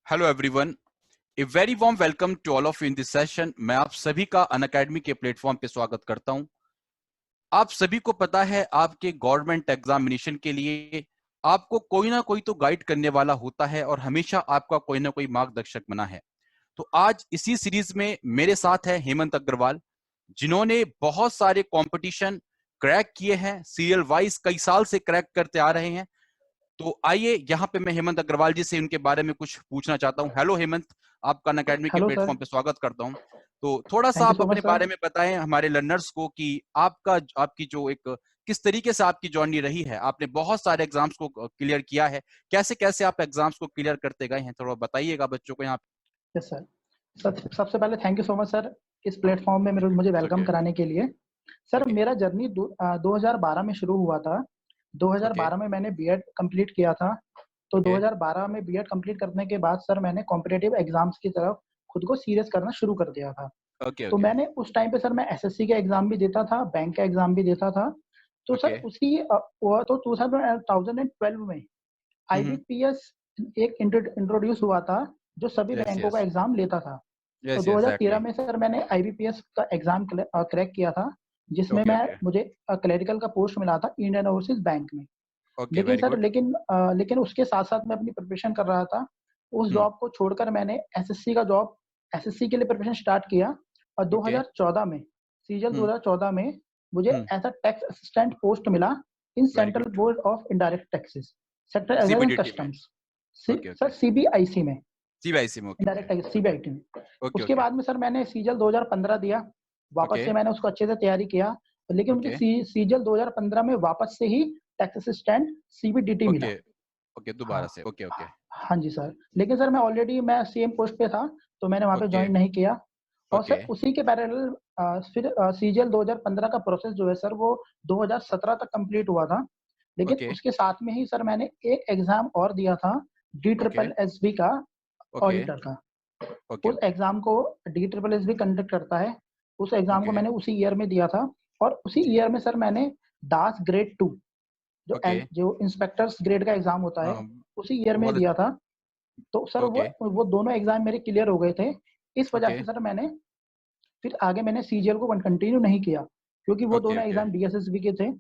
Hello everyone, a very warm welcome to all of you in this session. मैं आप सभी का Unacademy के प्लेटफॉर्म पे स्वागत करता हूं। आप सभी को पता है, आपके गवर्नमेंट एग्जामिनेशन के लिए आपको कोई ना कोई तो गाइड करने वाला होता है और हमेशा आपका कोई ना कोई मार्गदर्शक बना है। तो आज इसी सीरीज में मेरे साथ है हेमंत अग्रवाल, जिन्होंने बहुत सारे कंपटीशन क्रैक किए हैं, सीरियल वाइज कई साल से क्रैक करते आ रहे हैं। तो आइए यहाँ पे मैं हेमंत अग्रवाल जी से उनके बारे में कुछ पूछना चाहता हूँ। हेलो हेमंत, आपका अनअकैडमी के हेलो सर। प्लेटफॉर्म पे स्वागत करता हूँ। तो थोड़ा सा थैंक यू आप सो मच अपने सर। बारे में बताएं हमारे लर्नर्स को कि आपकी जो एक किस तरीके से आपकी जर्नी रही है। आपने बहुत सारे एग्जाम्स को क्लियर किया है, कैसे कैसे आप एग्जाम्स को क्लियर करते गए हैं, थोड़ा बताइएगा बच्चों को यहाँ पे। Yes sir. सबसे पहले thank you so much sir, इस प्लेटफॉर्म में मुझे वेलकम ओके कराने के लिए। सर ओके मेरा जर्नी 2012 में शुरू हुआ था। ओके 2012 में मैंने बीएड कंप्लीट किया था। तो ओके 2012 में बीएड कंप्लीट करने के बाद सर मैंने कॉम्पिटिटिव एग्जाम्स की तरफ खुद को सीरियस करना शुरू कर दिया था। ओके तो ओके मैंने उस टाइम पे सर मैं एसएससी का एग्जाम भी देता था, बैंक का एग्जाम भी देता था। तो सर ओके उसी वो तो 2012 में आईबीपीएस एक इंट्रोड्यूस हुआ था, जो सभी यस बैंकों का यस एग्जाम लेता था। तो यस 2013 एग्जैक्टली। में सर मैंने आईबीपीएस का एग्जाम क्रैक किया था, जिसमें ओके मैं ओके मुझे क्लरिकल का पोस्ट मिला था इंडियन ओवरसीज बैंक में। ओके लेकिन वेरी सर गुड। लेकिन उसके साथ साथ मैं अपनी प्रिपरेशन कर रहा था। उस जॉब को छोड़कर मैंने एसएससी के लिए प्रिपरेशन स्टार्ट किया। और ओके 2014 में सीजल हम्म 2014 में मुझे as a tax assistant post मिला in very central good. Board of indirect taxes, sector as and CBDT में। Customs. Okay sir okay CBIC में, सीबीआईसी में। Okay indirect okay tax CBIT में। ओके उसके ओके बाद में सर मैंने सीजल 2015 दिया। वापस ओके से मैंने उसको अच्छे से तैयारी किया। लेकिन मुझे ओके सीजल 2015 में वापस से ही टैक्स असिस्टेंट सीबीडीटी मिला। ओके ओके दोबारा हाँ, से। ओके ओके हाँ जी सर। लेकिन सर मैं सेम पोस्ट पे था, तो मैंने वहाँ पे ओके जॉइन नहीं किया। और ओके सर उसी के पैरेलल फिर सीजीएल 2015 का प्रोसेस जो है सर वो 2017 तक कंप्लीट हुआ था। लेकिन ओके उसके साथ में ही सर मैंने एक एग्जाम और दिया था, D okay triple S B का, ओके ऑडिटर का। ओके उस ओके एग्जाम को D triple S B conduct करता है। उस एग्जाम को ओके मैंने उसी ईयर में दिया था। और उसी जी ईयर में सर मैंने दास ग्रेड 2, ओके जो इंस्पेक्टर्स ग्रेड का एग्जाम होता है, हाँ उसी ईयर में बहुत दिया था। तो सर ओके वो दोनों एग्जाम मेरे क्लियर हो गए थे। इस वजह ओके से सर मैंने फिर आगे मैंने सीजीएल को कंटिन्यू नहीं किया, क्योंकि वो ओके दोनों ओके एग्जाम डीएसएसबी के थे।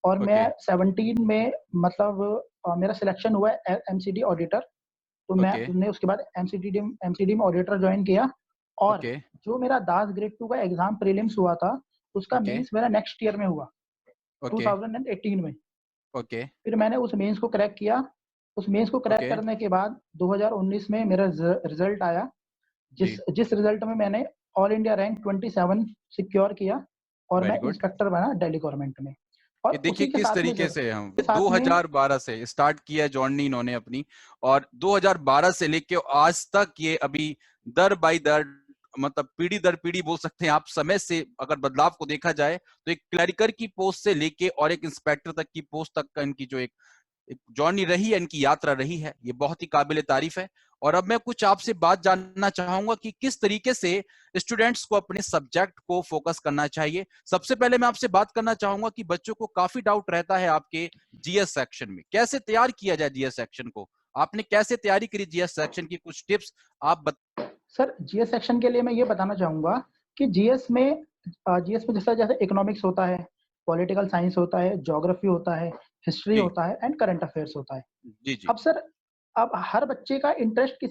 और मैं ओके 17 में मतलब मेरा सिलेक्शन हुआ एमसीडी ऑडिटर। तो ओके मैंने उसके बाद एमसीडी में ऑडिटर ज्वाइन किया। और ओके जो मेरा दास ग्रेड 2 का एग्जाम प्रीलिम्स हुआ था, उसका ओके मेंस मेरा नेक्स्ट ईयर में हुआ, ओके 2018 में। ओके फिर मैंने उस मेंस को क्रैक किया। उस मेंस को क्रैक ओके करने के बाद 2019 में मेरा रिजल्ट आया, जिस जी जिस रिजल्ट में मैंने ऑल इंडिया रैंक 27 सिक्योर किया। और वेरी मैं गुड। इंस्पेक्टर बना दिल्ली गवर्नमेंट में। और ये देखिए उसी के किस साथ में तरीके सर, से हम के साथ में 2012 से स्टार्ट किया जर्नी इन्होंने अपनी, और 2012 से लेके आज तक ये अभी दर बाई दर, मतलब पीढ़ी दर पीढ़ी बोल सकते हैं आप, समय से अगर बदलाव को देखा जाए तो एक क्लरिकर की पोस्ट से लेके और एक इंस्पेक्टर तक की पोस्ट तक का इनकी जो एक जर्नी रही है, इनकी यात्रा रही है, ये बहुत ही काबिल तारीफ है। और अब मैं कुछ आपसे बात जानना चाहूंगा कि किस तरीके से स्टूडेंट्स को अपने सब्जेक्ट को फोकस करना चाहिए। सबसे पहले मैं आपसे बात करना चाहूंगा कि बच्चों को काफी डाउट रहता है आपके जीएस सेक्शन में, कैसे तैयार किया जाए जीएस सेक्शन को। आपने कैसे तैयारी करी जीएस सेक्शन की, कुछ टिप्स आप सर जीएस सेक्शन के लिए मैं ये बताना चाहूंगा कि जीएस में जैसे जैसे इकोनॉमिक्स होता है, पॉलिटिकल साइंस होता है, ज्योग्राफी होता है, हिस्ट्री जी होता है एंड करंट अफेयर्स होता है। जी जी अब सर, अब हर बच्चे का इंटरेस्ट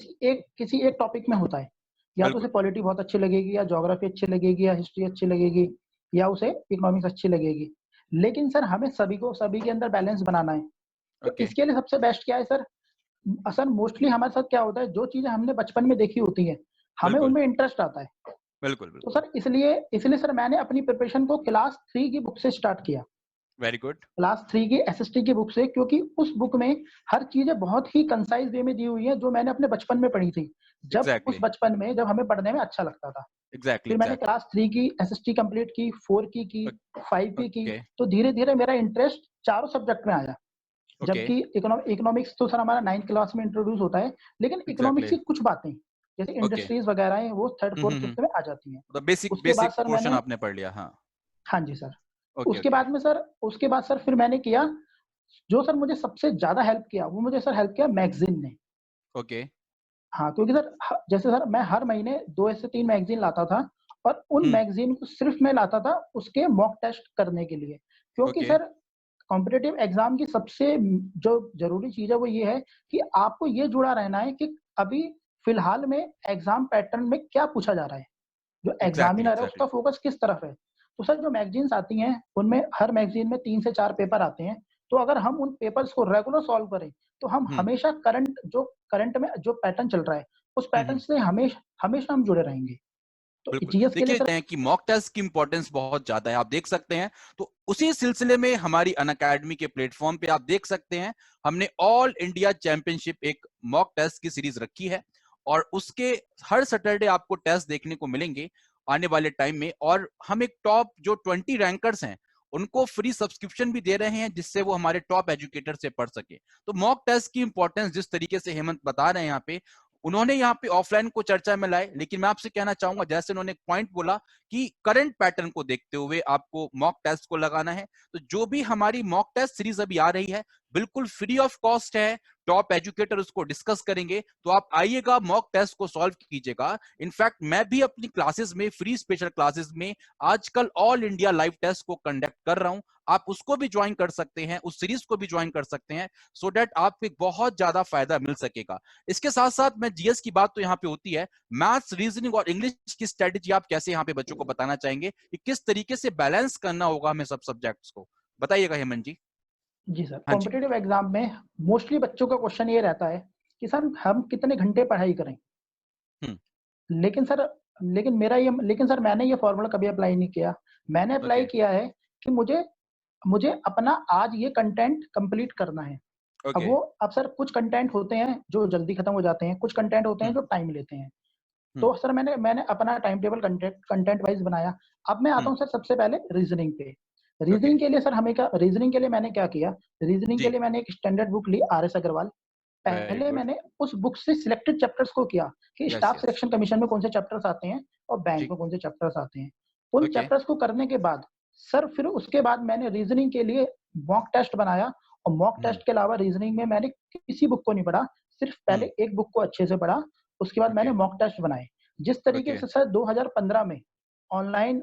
किसी एक टॉपिक में होता है। या तो उसे बिल्कुल पॉलिटी बहुत अच्छी लगेगी, या ज्योग्राफी अच्छी लगेगी, या हिस्ट्री अच्छी लगेगी, या उसे इकोनॉमिक्स अच्छी लगेगी। लेकिन सर हमें सभी के अंदर बैलेंस बनाना है। तो ओके इसके लिए सबसे बेस्ट क्या है सर, असल मोस्टली हमारे साथ क्या होता है, जो चीजें हमने बचपन में देखी होती हैं, हमें बिल्कुल उनमें इंटरेस्ट आता है। बिल्कुल तो बिल्कुल सर इसलिए सर मैंने अपनी प्रिपरेशन को क्लास 3 की बुक से स्टार्ट किया। वेरी गुड क्लास 3 की एसएसटी की बुक से, क्योंकि उस बुक में हर चीजें बहुत ही कंसाइज वे में दी हुई है, जो मैंने अपने बचपन में पढ़ी थी, जब उस एग्जैक्टली बचपन में जब हमें पढ़ने में अच्छा लगता था। एग्जैक्टली फिर मैंने एग्जैक्टली क्लास 3 की एसएसटी कंप्लीट की, 4 की, 5 की। ओके तो धीरे धीरे मेरा इंटरेस्ट चारों सब्जेक्ट में आया। ओके जबकि इकोनॉमिक्स तो सर हमारा 9th क्लास में इंट्रोड्यूस होता है, लेकिन इकोनॉमिक्स एग्जैक्टली की कुछ बातें जैसे ओके इंडस्ट्रीज वगैरह हैं, वो थर्ड फोर्थ फिफ्थ में आ जाती हैं। मतलब बेसिक उसके बाद बेसिक सर पोर्शन मैंने, आपने पढ़ लिया। हाँ हाँ जी सर। ओके उसके ओके बाद में सर उसके बाद सर फिर मैंने किया, जो सर मुझे सबसे ज्यादा हेल्प किया, वो मुझे सर हेल्प किया मैगजीन ने। ओके हाँ, क्योंकि सर जैसे सर मैं हर महीने 2 से 3 मैगज़ीन लाता था और उन मैगज़ीन को सिर्फ़ मैं लाता था उसके मॉक टेस्ट करने के लिए। क्योंकि ओके, सर कॉम्पिटिटिव एग्ज़ाम की सबसे जो ज़रूरी चीज़ है वो ये है कि आपको ये जुड़ा रहना है कि अभी फ़िलहाल में एग्ज़ाम पैटर्न में क्या पूछा जा रहा है। जो एग्जैक्टली एग्ज़ामिनर है उसका एग्जैक्टली। फ़ोकस किस तरफ है। तो सर जो मैगज़ीन्स आती हैं, उनमें हर मैगज़ीन में 3 से 4 पेपर आते हैं। तो अगर हम उन पेपर्स को रेगुलर सॉल्व करें, तो हम हम्म हमेशा करंट में जो पैटर्न चल रहा है, उस पैटर्न हम्म। से हमेशा हम जुड़े रहेंगे। तो बिल्कुल, जीएस के लिए देखिए सर हैं कि मॉक टेस्ट की इंपॉर्टेंस बहुत ज्यादा है, आप देख सकते हैं। तो उसी सिलसिले में हमारी अनअकैडमी के प्लेटफॉर्म पे आप देख सकते हैं, हमने ऑल इंडिया चैंपियनशिप एक मॉक टेस्ट की सीरीज रखी है और उसके हर सैटरडे आपको टेस्ट देखने को मिलेंगे आने वाले टाइम में। और हम एक टॉप जो 20 रैंकर्स हैं उनको फ्री सब्सक्रिप्शन भी दे रहे हैं, जिससे वो हमारे टॉप एजुकेटर से पढ़ सके। तो मॉक टेस्ट की इंपॉर्टेंस जिस तरीके से हेमंत बता रहे हैं यहाँ पे, उन्होंने यहाँ पे ऑफलाइन को चर्चा में लाए, लेकिन मैं आपसे कहना चाहूंगा, जैसे उन्होंने पॉइंट बोला कि करंट पैटर्न को देखते हुए आपको मॉक टेस्ट को लगाना है। तो जो भी हमारी मॉक टेस्ट सीरीज अभी आ रही है बिल्कुल फ्री ऑफ कॉस्ट है, टॉप एजुकेटर उसको डिस्कस करेंगे, तो आप आइएगा, मॉक टेस्ट को सॉल्व कीजिएगा। इनफैक्ट मैं भी अपनी क्लासेस में, फ्री स्पेशल क्लासेस में आजकल ऑल इंडिया लाइव टेस्ट को कंडक्ट कर रहा हूं। आप उसको भी ज्वाइन कर सकते हैं, उस सीरीज को भी ज्वाइन कर सकते हैं, सो दैट आपको एक बहुत ज्यादा फायदा मिल सकेगा। इसके साथ साथ मैं जीएस की बात तो यहाँ पे होती है, मैथ्स, रीजनिंग और इंग्लिश की स्ट्रेटेजी आप कैसे यहाँ पे बच्चों को बताना चाहेंगे कि किस तरीके से बैलेंस करना होगा हमें सब सब्जेक्ट्स को, बताइएगा हेमंत जी। जी सर, हाँ जी। कॉम्पिटिटिव एग्ज़ाम में मोस्टली बच्चों का क्वेश्चन ये रहता है कि सर हम कितने घंटे पढ़ाई करें? हम्म। लेकिन सर लेकिन सर मैंने ये फ़ॉर्मूला कभी अप्लाई नहीं किया। मैंने ओके अप्लाई किया है कि मुझे मुझे अपना आज ये कंटेंट कंप्लीट करना है। ओके। अब सर कुछ कंटेंट होते हैं जो जल्दी खत्म हो जाते हैं, कुछ कंटेंट होते हैं हम्म जो टाइम लेते हैं। हम्म तो सर मैंने अपना टाइम टेबल कंटेंट वाइज़ बनाया। अब मैं आता हम्म। हूँ सर सबसे पहले रीज़निंग पे। ओके। रीज़निंग के लिए मैंने क्या किया, रीज़निंग के जी। लिए मैंने एक स्टैंडर्ड बुक ली आर.एस. अग्रवाल। वेरी पहले गुड। मैंने उस बुक से सिलेक्टेड चैप्टर्स को किया कि yes staff yes. Selection commission में कौन से चैप्टर्स आते हैं और बैंक जी। में कौन से चैप्टर्स आते हैं। उन ओके। चैप्टर्स को करने के बाद सर फिर उसके बाद मैंने रीज़निंग के लिए मॉक टेस्ट बनाया और मॉक हम्म टेस्ट के अलावा रीज़निंग में मैंने किसी बुक को नहीं पढ़ा, सिर्फ पहले हम्म। एक बुक को अच्छे से पढ़ा, उसके बाद मैंने ओके मॉक टेस्ट बनाए। जिस तरीके ओके। से सर 2015 में ऑनलाइन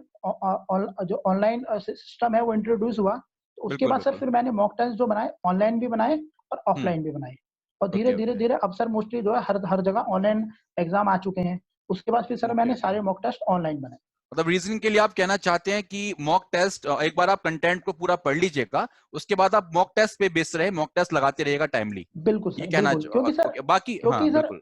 जो ऑनलाइन सिस्टम है वो इंट्रोड्यूस हुआ, तो उसके बिल्कुल बाद सर बिल्कुल। फिर मैंने मॉक टेस्ट जो बनाए, ऑनलाइन भी बनाए और हम्म। ऑफलाइन भी बनाए। और धीरे, ओके धीरे, ओके धीरे अब सर मोस्टली जो है हर जगह ऑनलाइन एग्ज़ाम आ चुके हैं। उसके बाद फिर सर ओके मैंने ओके। सारे मॉक टेस्ट ऑनलाइन बनाए। मतलब रीजनिंग के लिए आप कहना चाहते हैं कि मॉक टेस्ट एक बार आप कंटेंट को पूरा पढ़ लीजिएगा, उसके बाद आप मॉक टेस्ट पे बेस रहे, मॉक टेस्ट लगाते रहिएगा टाइमली, बिल्कुल ये सर, कहना बिल्कुल। ओके बाकी। हाँ बिल्कुल।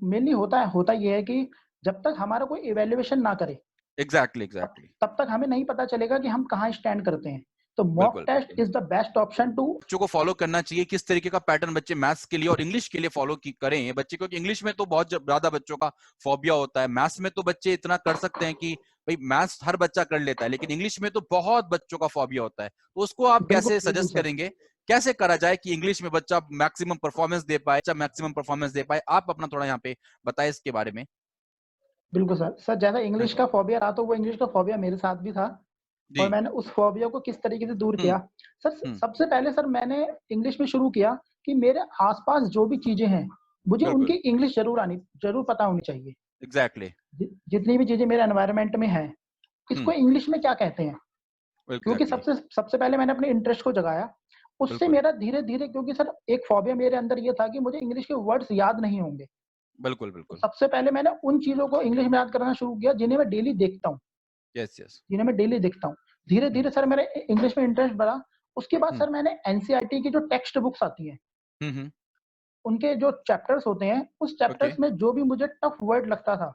मेनली होता ये है कि जब तक हमारा कोई इवैल्यूएशन ना करे, एग्जैक्टली तब एग्जैक्टली। तब तक हमें नहीं पता चलेगा कि हम कहाँ स्टैंड करते हैं। तो मॉक बिल्कुल टेस्ट बिल्कुल। Is the best option to. बच्चों को फॉलो करना चाहिए, किस तरीके का पैटर्न बच्चे मैथ्स के लिए और इंग्लिश के लिए फॉलो करें ये बच्चे, क्योंकि इंग्लिश में तो बहुत ज्यादा बच्चों का फोबिया होता है। मैथ्स में तो बच्चे इतना कर सकते हैं कि भाई मैथ्स हर बच्चा कर लेता है, लेकिन इंग्लिश में तो बहुत बच्चों का फोबिया होता है। तो उसको आप बिल्कुल, कैसे बिल्कुल सजेस्ट सर। करेंगे, कैसे करा जाए कि इंग्लिश में बच्चा मैक्सिमम परफॉर्मेंस दे पाए, अच्छा मैक्सिमम परफॉर्मेंस दे पाए? आप अपना थोड़ा यहाँ पे बताएं इसके बारे में। बिल्कुल सर। सर जैसा हाँ इंग्लिश जी। का फ़ोबिया रहा तो वो इंग्लिश का फ़ोबिया मेरे साथ भी था और जी। मैंने उस फ़ोबिया को किस तरीके से दूर हम्म किया। सर हम्म। सबसे पहले सर मैंने इंग्लिश में शुरू किया कि मेरे आस-पास जो भी चीज़ें हैं, मुझे उनकी बिल्कुल। इंग्लिश ज़रूर पता होनी चाहिए। एग्जैक्टली। जितनी भी चीज़ें मेरे एनवायरनमेंट में हैं, इसको हम्म। इंग्लिश में क्या कहते हैं? क्योंकि एग्जैक्टली। सबसे सबसे पहले मैंने अपने इंटरेस्ट को जगाया। उससे बिल्कुल मेरा धीरे-धीरे क्योंकि सर एक फ़ोबिया मेरे अंदर ये था कि मुझे इंग्लिश के वर्ड्स याद नहीं होंगे। बिल्कुल तो बिल्कुल। सबसे पहले मैंने उन चीज़ों को इंग्लिश में याद करना शुरू किया जिन्हें मैं डेली देखता हूँ। Yes yes. जिन्हें मैं डेली देखता हूँ। धीरे-धीरे सर मेरा इंग्लिश में इंटरेस्ट बढ़ा। उसके बाद हम्म सर मैंने एनसीईआरटी की जो टेक्स्ट बुक्स आती हैं, हम्म। उनके जो चैप्टर्स होते हैं, उस ओके। चैप्टर्स में जो भी मुझे टफ वर्ड लगता था,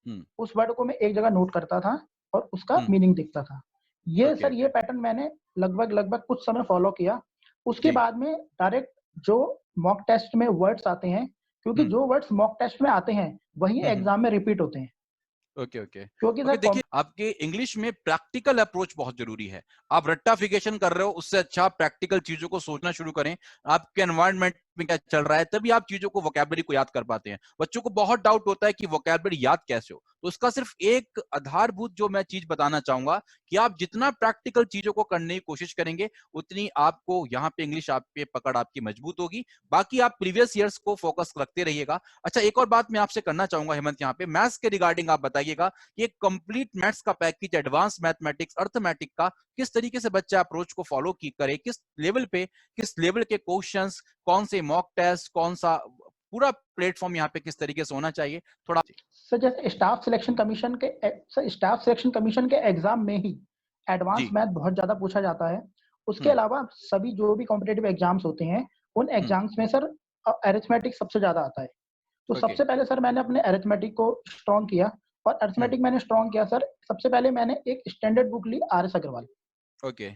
हम्म उस वर्ड को मैं एक जगह नोट करता था और उसका हम्म। मीनिंग देखता था। ओके ये ओके। पैटर्न मैंने लगभग कुछ समय फॉलो किया। उसके जी। बाद में डायरेक्ट जो मॉक टेस्ट में वर्ड्स आते हैं, क्योंकि हुँ, जो वर्ड्स मॉक टेस्ट में आते हैं, वही हुँ, हुँ। एग्ज़ाम में रिपीट होते हैं। Okay, okay. क्योंकि ओके, सर कॉम देखिए आपके इंग्लिश में प्रैक्टिकल अप्रोच बहुत ज़रूरी है। आप रट्टाफिकेशन कर रहे हो, उससे अच्छा आप प्रैक्टिकल चीज़ों को सोचना शुरू करें। आपके एनवायरनमेंट में क्या चल रहा है, तभी आप चीजों को, वोकैबुलरी को याद कर पाते हैं। बच्चों को बहुत डाउट होता है कि वोकैबुलरी याद कैसे हो, तो उसका सिर्फ एक आधारभूत जो मैं चीज बताना चाहूंगा कि आप जितना प्रैक्टिकल चीजों को करने की कोशिश करेंगे, उतनी आपको यहाँ पे इंग्लिश आप पे पकड़ आपकी मजबूत होगी। बाकी आप प्रीवियस ईयर्स को फोकस रखते रहिएगा। अच्छा, एक और बात मैं आपसे करना चाहूंगा हेमंत, यहाँ पे मैथ्स के रिगार्डिंग आप बताइएगा कि एक कंप्लीट मैथ्स का पैकेज, एडवांस मैथमेटिक्स, अर्थमेटिक का किस तरीके से बच्चा अप्रोच को फॉलो की करे, किस लेवल पे, किस लेवल के क्वेश्चंस, कौन से मॉक टेस्ट, कौन सा पूरा प्लेटफॉर्म यहाँ पे किस तरीके से होना चाहिए, थोड़ा। सर जैसे स्टाफ सिलेक्शन कमीशन के एग्जाम में ही एडवांस जी। मैथ बहुत ज्यादा पूछा जाता है। उसके हम्म। अलावा सभी जो भी कॉम्पिटेटिव एग्जाम्स होते हैं, उन हम्म। एग्जाम्स में सर अरिथमेटिक सबसे ज्यादा आता है। तो ओके। सबसे पहले सर मैंने अपने अरिथमेटिक को स्ट्रॉन्ग किया, और हम्म। अरिथमेटिक मैंने स्ट्रॉन्ग किया सर, सबसे पहले मैंने एक स्टैंडर्ड बुक ली आर एस अग्रवाल। ओके।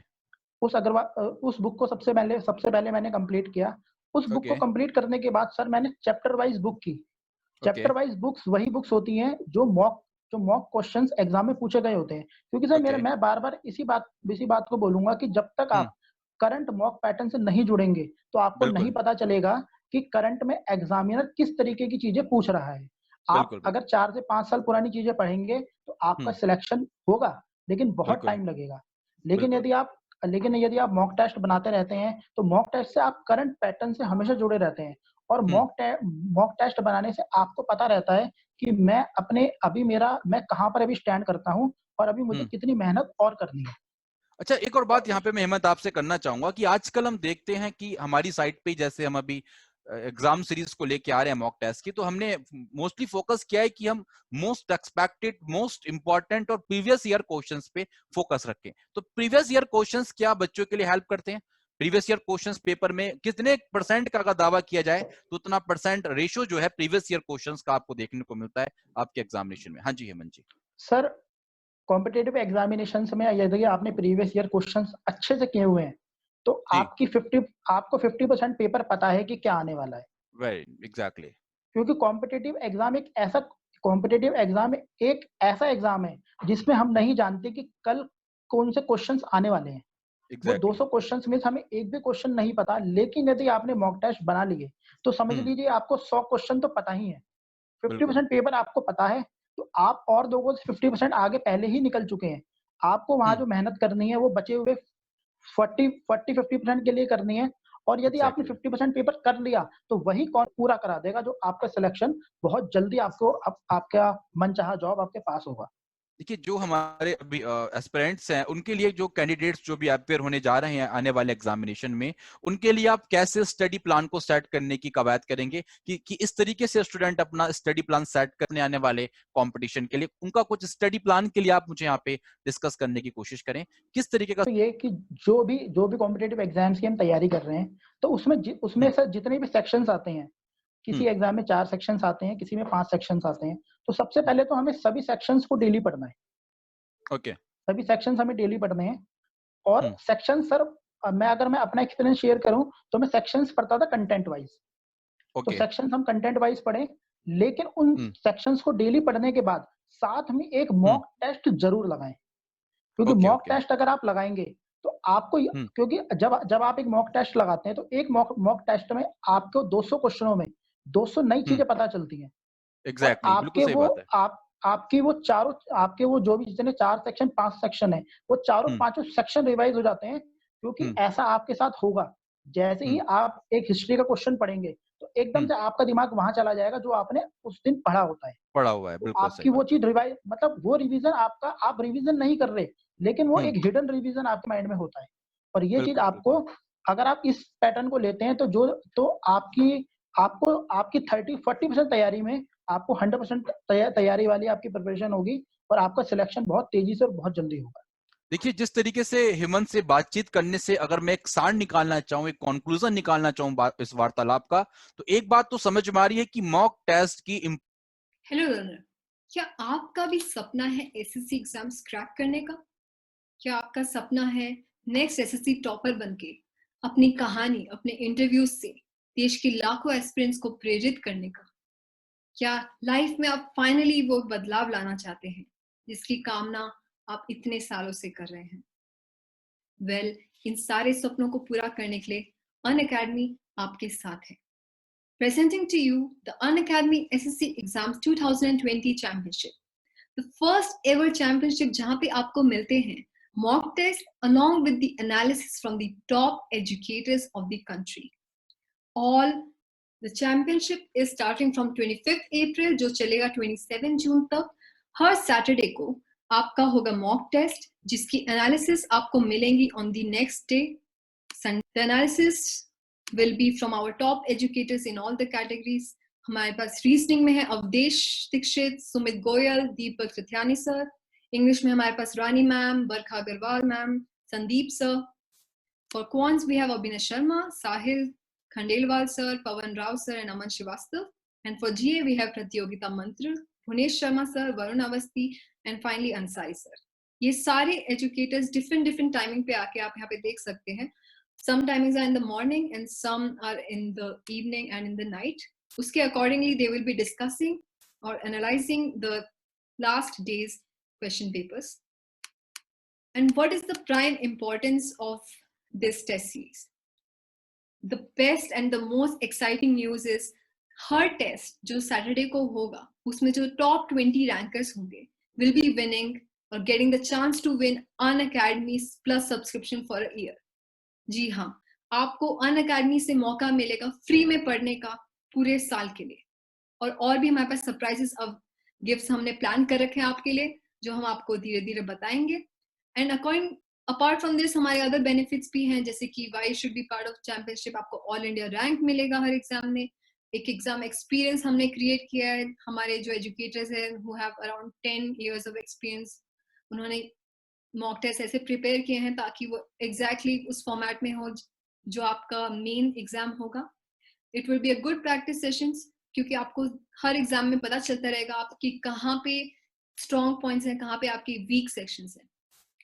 उस बुक को सबसे पहले मैंने कंप्लीट किया। उस बुक को ओके। कंप्लीट करने के बाद सर मैंने चैप्टर वाइज बुक की। ओके। चैप्टर वाइज बुक्स वही बुक्स होती हैं जो मॉक क्वेश्चंस एग्जाम में पूछे गए होते हैं। क्योंकि सर ओके। मैं बार-बार इसी बात को बोलूँगा कि जब तक हम्म। आप करंट मॉक पैटर्न से नहीं जुड़ेंगे, तो आपको नहीं बिल्कुल। पता चलेगा कि करंट में एग्जामिनर किस तरीके की चीज़ें पूछ रहा है। आप बिल्कुल। अगर बिल्कुल। 4 से 5 साल पुरानी चीज़ें पढ़ेंगे, तो आपका हम्म। सिलेक्शन होगा, लेकिन बहुत बिल्कुल। टाइम लगेगा। लेकिन बिल्कुल। यदि आप लेकिन यदि आप मॉक टेस्ट बनाते रहते हैं, तो मॉक टेस्ट से आप करंट पैटर्न से हमेशा जुड़े रहते हैं, और हम्म। मॉक टेस्ट बनाने से आपको पता रहता है कि मैं कहाँ पर अभी स्टैंड करता हूँ, और अभी मुझे हम्म। कितनी मेहनत और करनी है। अच्छा, एक और बात और यहाँ पे मैं हेमंत आपसे करना चाहूंगा कि आजकल हम देखते हैं कि हमारी साइट पे, जैसे हम अभी एग्जाम सीरीज को लेके आ रहे हैं मॉक टेस्ट की, तो हमने मोस्टली फोकस किया है कि हम मोस्ट एक्सपेक्टेड, मोस्ट इंपॉर्टेंट और प्रीवियस ईयर क्वेश्चंस पे फोकस रखें। तो प्रीवियस ईयर क्वेश्चंस क्या बच्चों के लिए हेल्प करते हैं? प्रीवियस ईयर क्वेश्चंस पेपर में कितने परसेंट का अगर दावा किया जाए, तो उतना परसेंट रेशियो जो है प्रीवियस ईयर क्वेश्चंस का आपको देखने को मिलता है आपके एग्जामिनेशन में। हाँ जी हेमंत जी। सर कॉम्पिटिटिव एग्जामिनेशंस में यदि आपने प्रीवियस ईयर क्वेश्चंस अच्छे से किए हुए हैं, तो जी। आपको 50% पेपर पता है कि क्या आने वाला है। Very exactly. क्योंकि कॉम्पिटिटिव एग्जाम एक ऐसा एग्जाम है जिसमें हम नहीं जानते कि कल कौन से क्वेश्चंस आने वाले हैं। वो एग्जैक्टली। 200 क्वेश्चंस में से हमें एक भी क्वेश्चन नहीं पता, लेकिन यदि आपने मॉक टेस्ट बना लिए, तो समझ हम्म। लीजिए आपको 100 क्वेश्चन तो पता ही है। बिल्कुल। 50% पेपर आपको पता है, तो आप और लोगों से 50% आगे पहले ही निकल चुके हैं। आपको वहाँ हम्म। जो मेहनत करनी है, वो बचे हुए 40-50% के लिए करनी है, और यदि आपने एग्जैक्टली। 50% पेपर कर लिया, तो वही कौन पूरा करा देगा, जो आपका सिलेक्शन बहुत जल्दी आपका मनचाहा जॉब आपके पास होगा। देखिए, जो हमारे अभी एस्पिरेंट्स हैं, उनके लिए, जो कैंडिडेट्स जो भी अपेयर होने जा रहे हैं आने वाले एग्जामिनेशन में, उनके लिए आप कैसे स्टडी प्लान को सेट करने की कवायद करेंगे कि इस तरीके से स्टूडेंट अपना स्टडी प्लान सेट करने आने वाले कंपटीशन के लिए, उनका कुछ स्टडी प्लान के लिए आप मुझे यहाँ पे डिस्कस करने की कोशिश करें, किस तरीके का। तो ये कि जो भी कॉम्पिटिटिव एग्जाम्स की हम तैयारी कर रहे हैं, तो उसमें हम्म। सर जितने भी सेक्शंस आते हैं, किसी हम्म। एग्जाम में 4 सेक्शंस आते हैं, किसी में 5 सेक्शंस आते हैं, तो सबसे हम्म। पहले तो हमें सभी सेक्शंस को डेली पढ़ना है। ओके। सभी सेक्शंस हमें डेली पढ़ने हैं, और हम्म। सेक्शन सर अगर मैं अपना एक्सपीरियंस शेयर करूं, तो मैं सेक्शंस पढ़ता था कंटेंट वाइज। तो ओके। सेक्शंस हम कंटेंट वाइज पढ़े, लेकिन उन हम्म। सेक्शंस को डेली पढ़ने के बाद साथ में एक हम्म। मॉक टेस्ट जरूर लगाएं। क्योंकि ओके। Mock okay. टेस्ट अगर आप लगाएंगे, तो आपको हम्म। क्योंकि जब आप एक मॉक टेस्ट लगाते हैं, तो एक मॉक टेस्ट में आपको 200 क्वेश्चनों में 200 नई हम्म। चीजें पता चलती हैं। और एग्जैक्टली, बिल्कुल सही बात है। आपके वो जो भी जितने 4 सेक्शन 5 सेक्शन है, वो चारों हम्म। पांचों सेक्शन रिवाइज हो जाते हैं। क्योंकि हम्म। ऐसा आपके साथ होगा, जैसे ही हम्म। आप एक हिस्ट्री का क्वेश्चन पढ़ेंगे, तो एकदम हम्म। से आपका दिमाग वहां चला जाएगा जो आपने उस दिन पढ़ा होता है। पढ़ा हुआ है, तो बिल्कुल सही आपकी वो बात है। चीज रिवाइज, मतलब वो रिवीजन आपका, आप रिवीजन नहीं कर रहे, लेकिन वो हम्म। एक हिडन रिवीजन आपके माइंड में होता है। और ये चीज बिल्कुल। आपको, बिल्कुल। अगर आप इस पैटर्न को लेते हैं, तो आपकी 30-40% तैयारी में आपको 100% तैयारी वाली आपकी प्रिपरेशन होगी, और आपका सिलेक्शन बहुत तेजी से और बहुत जल्दी होगा। देखिए, जिस तरीके से हेमंत से बातचीत करने से अगर मैं एक सार निकालना चाहूं, एक कंक्लूजन निकालना चाहूं इस वार्तालाप का, तो एक बात तो समझ में आ रही है कि मॉक टेस्ट की हेलो लर्नर, क्या आपका भी सपना है एसएससी एग्जाम्स क्रैक करने का? क्या आपका सपना है नेक्स्ट एसएससी टॉपर बनके अपनी कहानी, अपने इंटरव्यूज से देश के लाखों एस्पिरेंट्स को प्रेरित करने का? क्या लाइफ में आप फाइनली वो बदलाव लाना चाहते हैं जिसकी कामना आप इतने सालों से कर रहे हैं? इन सारे सपनों को पूरा करने के लिए अनअकैडमी आपके साथ है। presenting to you the Unacademy SSC Exams 2020 Championship. The first ever championship जहाँ पे आपको मिलते हैं mock test along with the analysis from the top educators of the country. The championship is starting from 25th April जो चलेगा 27 जून तक. हर Saturday को आपका होगा मॉक टेस्ट जिसकी एनालिसिस आपको मिलेंगी on the next day. The analysis will be from our top educators in all the categories. हमारे पास रीजनिंग में है अवधेश दीक्षित, सुमित गोयल, दीपक रथियानी सर. इंग्लिश में हमारे पास Rani ma'am, Barkha Agarwal ma'am, Sandeep sir. For quants we have Abhinay Sharma, Sahil Khandelwal sir, Pawan Rao sir and Aman Srivastav. And for GA we have Pratyogita Mantra, Bhunesh Sharma sir, Varun Avasthi and finally Ansari sir. ये सारे educators different timing पे आके आप यहाँ पे देख सकते हैं. Some timings are in the morning and some are in the evening and in the night. Uske accordingly they will be discussing or analyzing the last day's question papers. And what is the prime importance of this test series? The best and the most exciting news is हर test जो Saturday को होगा उसमें जो top 20 rankers होंगे will be winning or getting the chance to win Unacademy plus subscription for a year. जी हाँ, आपको Unacademy से मौका मिलेगा फ्री में पढ़ने का पूरे साल के लिए. और भी हमारे पास सरप्राइजेस अब गिफ्ट्स हमने प्लान कर रखे हैं आपके लिए जो हम आपको धीरे धीरे बताएंगे. एंड अपार्ट फ्रॉम दिस हमारे अदर बेनिफिट्स भी हैं जैसे कि why should be part of championship. आपको ऑल इंडिया रैंक मिलेगा हर एग्जाम में. एक एग्जाम एक्सपीरियंस हमने क्रिएट किया है. हमारे जो एजुकेटर्स हैं who have around 10 years of experience, उन्होंने मॉक टेस्ट ऐसे प्रिपेयर किए हैं ताकि वो एग्जैक्टली उस फॉर्मेट में हो जो आपका मेन एग्जाम होगा. It will be a good practice sessions क्योंकि आपको हर एग्जाम में पता चलता रहेगा आपकी कहाँ पे स्ट्रॉन्ग पॉइंट्स हैं, कहाँ पे आपकी वीक सेक्शंस हैं.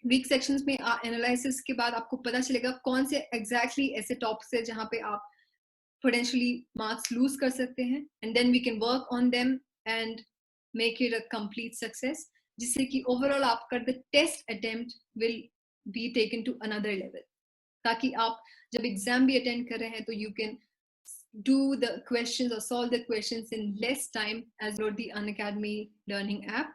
वीक सेक्शंस में एनालिसिस के बाद आपको पता चलेगा कौन से एग्जैक्टली ऐसे टॉपिक्स है जहाँ पे आप पोटेंशियली मार्क्स लूज कर सकते हैं. And then we can work on them and make it a complete success जिससे कि ओवरऑल आपका the test attempt will be taken to another level. ताकि आप जब एग्जाम भी अटेंड कर रहे हैं तो you can do the questions or solve the questions in less time as wrote the Unacademy learning app.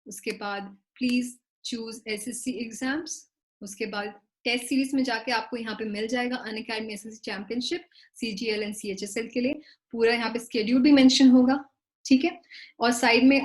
उसके बाद please choose SSC exams. उसके बाद टेस्ट सीरीज में जाके आपको यहाँ पे मिल जाएगा Unacademy SSC championship CGL and CHSL के लिए. पूरा यहाँ पे स्केड्यूल भी मेंशन होगा. ठीक है. और साइड में